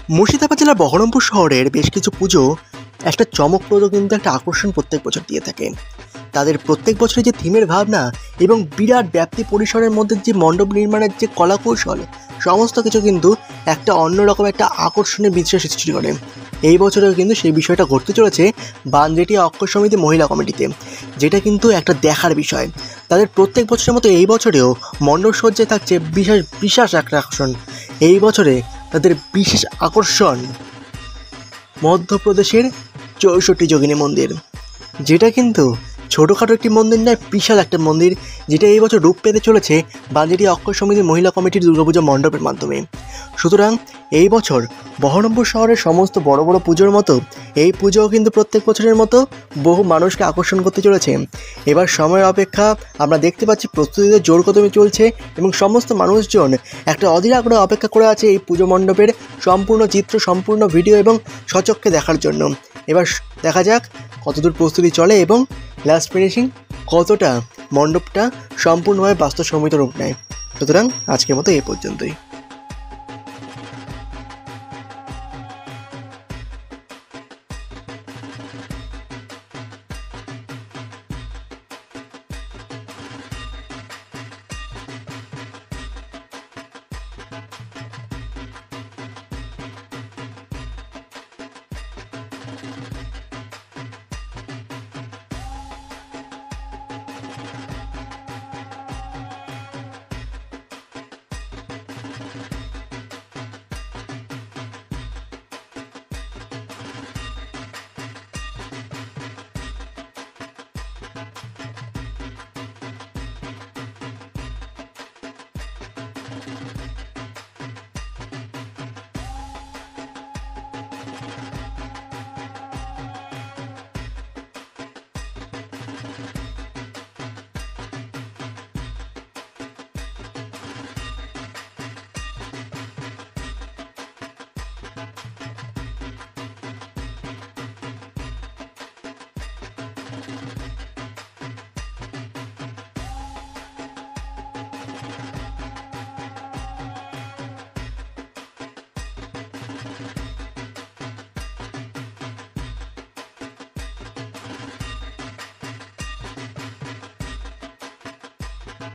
মুর্শিদাবাদ জেলার বহরমপুর শহরের বেশ কিছু পুজো একটা চমকপ্রদ কিন্তু একটা আকর্ষণ প্রত্যেক বছর দিয়ে থাকে। তাদের প্রত্যেক বছরে যে থিমের ভাবনা এবং বিরাট ব্যাপ্তি পরিসরের মধ্যে যে মণ্ডপ নির্মাণের যে কলাকৌশল, সমস্ত কিছু কিন্তু একটা অন্যরকম একটা আকর্ষণের বিশেষ সৃষ্টি করে। এই বছরেও কিন্তু সেই বিষয়টা ঘটতে চলেছে বানজেটিয়া অক্ষর সমিতি মহিলা কমিটিতে, যেটা কিন্তু একটা দেখার বিষয়। তাদের প্রত্যেক বছরের মতো এই বছরেও মণ্ডপ সজ্জায় থাকছে বিশেষ বিশেষ একটা আকর্ষণ। এই বছরে তাদের বিশেষ আকর্ষণ মধ্যপ্রদেশের ৬৪ যোগিনী মন্দির, যেটা কিন্তু ছোটোখাটো একটি মন্দির নয়, বিশাল একটা মন্দির, যেটা এই বছর রূপ পেতে চলেছে বানজেটিয়া অক্ষর সমিতির মহিলা কমিটির দুর্গাপূজা মণ্ডপের মাধ্যমে। সুতরাং এই বছর বহরমপুর শহরের সমস্ত বড় বড় পুজোর মতো এই পুজোও কিন্তু প্রত্যেক বছরের মতো বহু মানুষকে আকর্ষণ করতে চলেছে। এবার সময়ের অপেক্ষা, আমরা দেখতে পাচ্ছি প্রস্তুতিতে জোর কদমে চলছে এবং সমস্ত মানুষজন একটা অধীর আগ্রহে অপেক্ষা করে আছে এই পুজো মণ্ডপের সম্পূর্ণ চিত্র, সম্পূর্ণ ভিডিও এবং সচক্ষে দেখার জন্য। এবার দেখা যাক কতদূর প্রস্তুতি চলে এবং লাস্ট ফিনিশিং কতটা মণ্ডপটা সম্পূর্ণভাবে বাস্তবসম্মত রূপ নেয়। সুতরাং আজকের মতো এই পর্যন্তই।